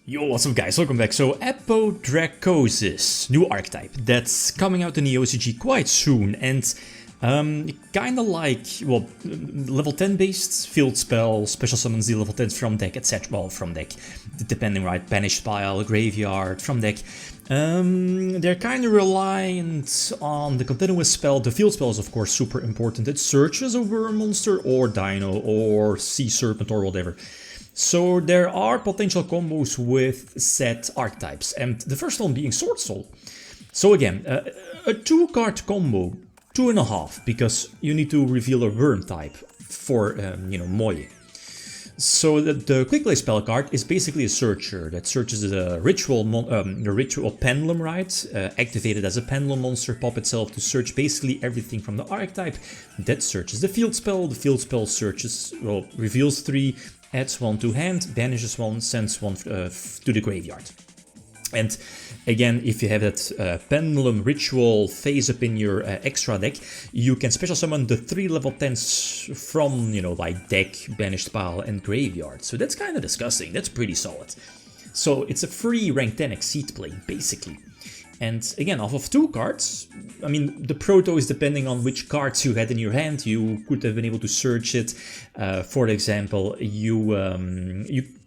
Yo, what's up guys, welcome back. So Apodrakosis, new archetype, that's coming out in the OCG quite soon, and kinda like, well, level 10 based, field spell, special summons the level 10s from deck, etc. Well, from deck, depending, right, banished pile, graveyard, from deck. They're kinda reliant on the continuous spell. The field spell is of course super important. It searches a worm monster or dino or sea serpent or whatever. So there are potential combos with set archetypes, and the first one being Swordsoul. So again, a 2-card combo, 2.5, because you need to reveal a worm type for, Moye. So the quick play spell card is basically a searcher that searches the ritual pendulum, right? Activated as a pendulum monster, pop itself to search basically everything from the archetype. That searches the field spell. The field spell searches, well, reveals 3, adds 1 to hand, banishes 1, sends 1 to the graveyard. And again, if you have that pendulum ritual phase up in your extra deck, you can special summon the 3 level 10s from, like deck, banished pile, and graveyard. So that's kind of disgusting. That's pretty solid. So it's a free rank 10 exceed play, basically. And again, off of 2 cards, I mean, the proto is depending on which cards you had in your hand. You could have been able to search it. For example, you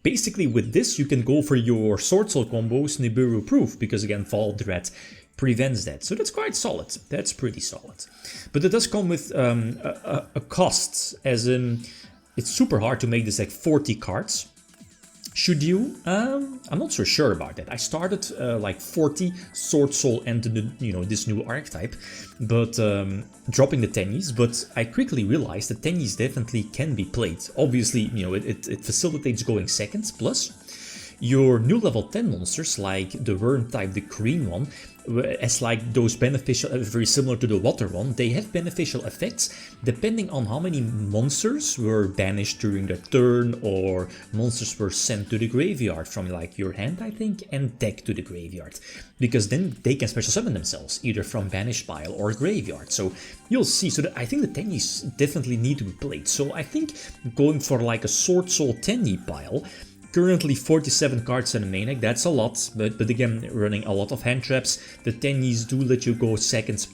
basically with this, you can go for your Swordsoul combos Nibiru proof, because again, Fall Dread prevents that. So that's quite solid. That's pretty solid. But it does come with a cost, as in, it's super hard to make this like 40 cards. Should you? I'm not so sure about that. I started like 40 Swordsoul and this new archetype, but dropping the tennies. But I quickly realized that tennies definitely can be played. Obviously, it facilitates going seconds. Plus, your new level 10 monsters, like the worm type, the green one, as like those beneficial, very similar to the water one, they have beneficial effects depending on how many monsters were banished during their turn, or monsters were sent to the graveyard from like your hand, I think, and deck to the graveyard, because then they can special summon themselves either from banished pile or graveyard. So you'll see. So I think the tennies definitely need to be played. So I think going for like a Swordsoul tenny pile. Currently 47 cards in the main deck, that's a lot, but again, running a lot of hand traps. The tennies do let you go seconds.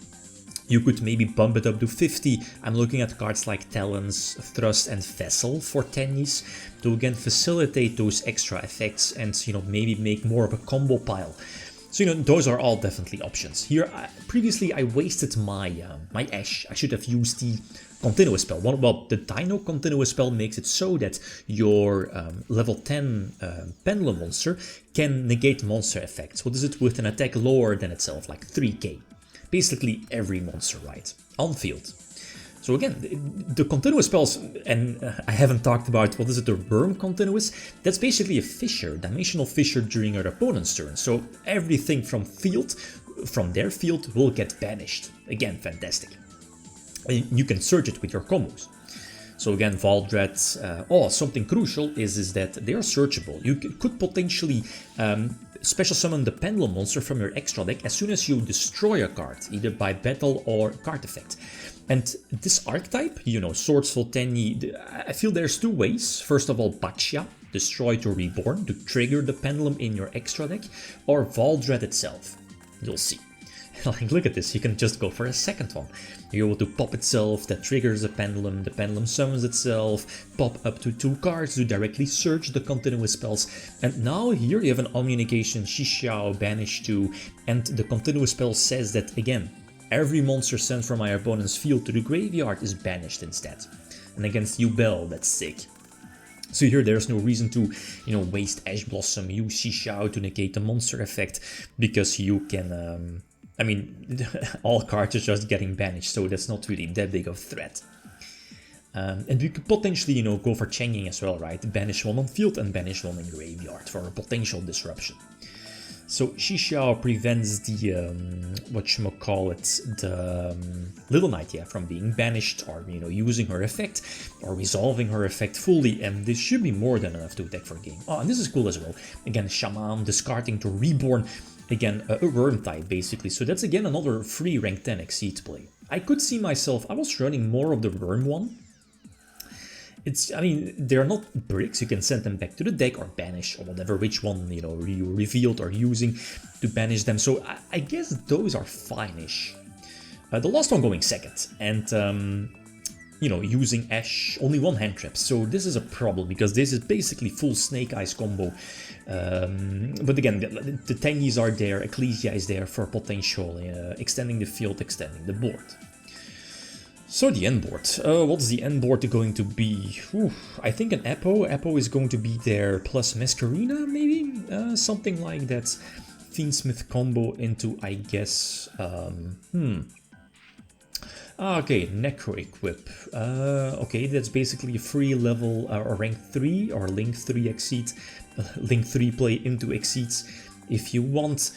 You could maybe bump it up to 50. I'm looking at cards like Talons, Thrust, and Vessel for tennies to again facilitate those extra effects and maybe make more of a combo pile. So those are all definitely options. Here, previously I wasted my my Ash. I should have used the continuous spell. Well, the Dino continuous spell makes it so that your level 10 pendulum monster can negate monster effects. What is it with an attack lower than itself, like 3k? Basically every monster, right? On field. So again, the continuous spells, and I haven't talked about, what is it, the worm continuous? That's basically a fissure, dimensional fissure during your opponent's turn. So everything from their field will get banished. Again, fantastic. And you can search it with your combos. So again, Vault Dread, something crucial is that they are searchable. You could potentially special summon the pendulum monster from your extra deck as soon as you destroy a card, either by battle or card effect. And this archetype, Swordsoul Tenny, I feel there's 2 ways. First of all, Baccia, destroy to reborn, to trigger the pendulum in your extra deck, or Vault Dread itself. You'll see. Like, look at this, you can just go for a second one. You're able to pop itself, that triggers the pendulum summons itself, pop up to 2 cards to directly search the continuous spells. And now here you have an Omnication, Yugioh, Banish 2, and the continuous spell says that, again, every monster sent from my opponent's field to the graveyard is banished instead. And against Duel, that's sick. So here there's no reason to, waste Ash Blossom, use Yugioh to negate the monster effect, because you can, all cards are just getting banished, so that's not really that big of a threat. And we could potentially, go for Changing as well, right? Banish 1 on field and banish 1 in graveyard for a potential disruption. So Yugioh prevents the, the Little Knight, from being banished, or, using her effect, or resolving her effect fully, and this should be more than enough to attack for game. Oh, and this is cool as well. Again, Shaman, discarding to reborn. Again, a worm type, basically. So that's again another free rank 10 exceed play. I could see myself, I was running more of the worm one, I mean, they're not bricks, you can send them back to the deck or banish or whatever, which one, you know, you revealed or using to banish them. So I guess those are fine-ish. The last one going second, and you know, using Ash, only one hand trap. So this is a problem, because this is basically full Snake Eyes combo. But again, the Tangies are there, Ecclesia is there for potential, extending the field, extending the board. So the end board. What's the end board going to be? I think an Apo. Apo is going to be there plus Masquerina, maybe? Something like that. Fiendsmith combo into, I guess... Okay, Necro Equip. Okay, that's basically a free level or rank 3 or link 3 exceed. Link 3 play into exceeds if you want.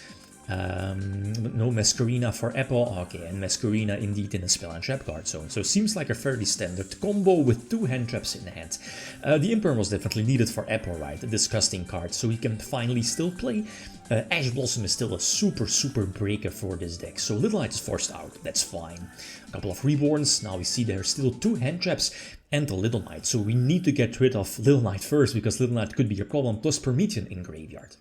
No Masquerina for Apple. Okay, and Masquerina indeed in a spell and trap card zone. So seems like a fairly standard combo with 2 hand traps in the hand. The Imperm was definitely needed for Apple, right? A disgusting card, so he can finally still play. Ash Blossom is still a super breaker for this deck. So Little Knight is forced out, that's fine. A couple of Reborns, now we see there are still 2 hand traps and a Little Knight. So we need to get rid of Little Knight first, because Little Knight could be a problem, plus Promethean in graveyard.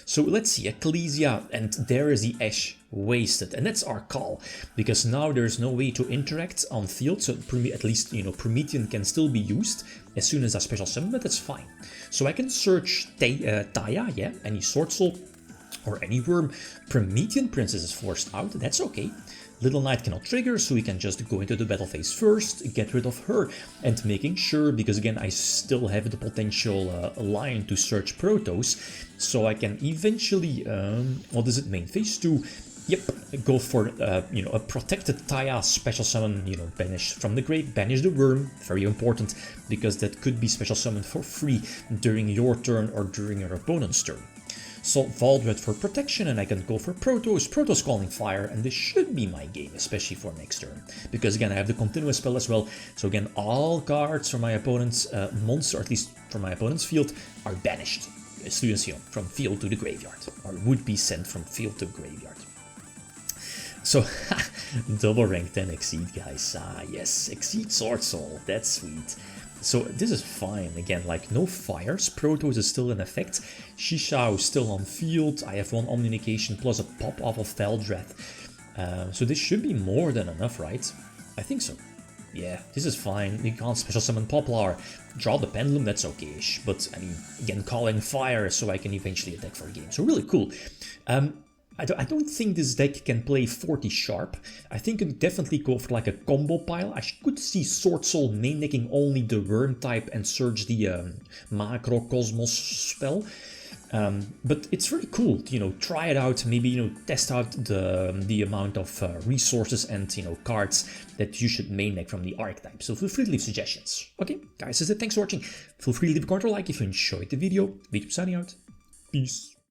So let's see, Ecclesia, and there is the Ash wasted, and that's our call, because now there's no way to interact on field, so at least, you know, Promethean can still be used as soon as I special summon, but that's fine. So I can search Taya, yeah, any Swordsoul or any Worm. Promethean Princess is forced out, that's okay. Little Knight cannot trigger, so we can just go into the battle phase first, get rid of her, and making sure, because again I still have the potential Lion to search Protoss, so I can eventually, what is it, main phase 2, yep, go for, you know, a protected Taya special summon, you know, banish from the grave, banish the Worm, very important, because that could be special summoned for free during your turn or during your opponent's turn. So Valdred for protection, and I can go for Protoss Calling Fire, and this should be my game, especially for next turn. Because again, I have the continuous spell as well, so again, all cards from my opponent's monster, or at least from my opponent's field, are banished. From field to the graveyard, or would be sent from field to graveyard. So, double rank 10 Exceed, guys. Ah, yes, Exceed Swordsoul, that's sweet. So this is fine, again, like no fires, Protoss is still in effect, Shishao still on field, I have 1 Omnication plus a pop-off of Valdred. So this should be more than enough, right? I think so. Yeah, this is fine, you can't special summon Poplar, draw the Pendulum, that's okay-ish, but I mean, again, calling fire so I can eventually attack for a game, so really cool. I don't think this deck can play 40 sharp. I think it could definitely go for like a combo pile. I could see Swordsoul main decking only the Worm type and search the Macro Cosmos spell. But it's really cool to, you know, try it out, maybe, you know, test out the amount of resources and, you know, cards that you should main deck from the archetype. So feel free to leave suggestions. Okay, guys, that's it. Thanks for watching. Feel free to leave a comment or like if you enjoyed the video. Signing out. Peace.